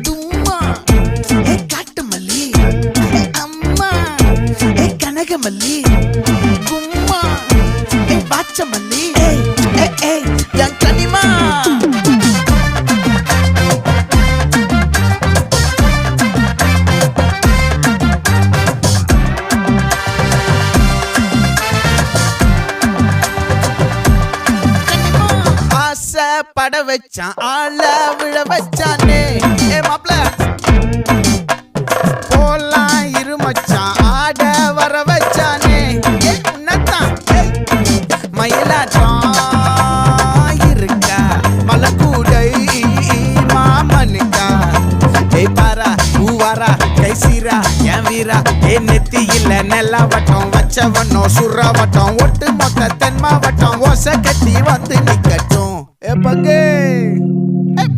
தும்மா ஏ காட்டு மல்லி அம்மா ஏ கனகமல்லி கும்மா ஏ பாச்ச மல்லி என் கனிமா பட வச்சான் ஆள விழ வச்சானே ஏ மாப்ள போலாம் இருமச்சான் ஆட வர வச்சானே ஏ உன்னத்தான் மயிலாட்டம் இருக்கா மலக்கூடை மாமனுக்கா ஏய் பாரா பூவாரா கைசீரா என் வீரா ஏ நெத்தி இல்ல நெல்லா வட்டம் வச்சவனோ சுறா வட்டம் ஒட்டு மொத்த தென் மாவட்டம் ஓசை கட்டி வந்து நிக்கட்டும். É pra quem?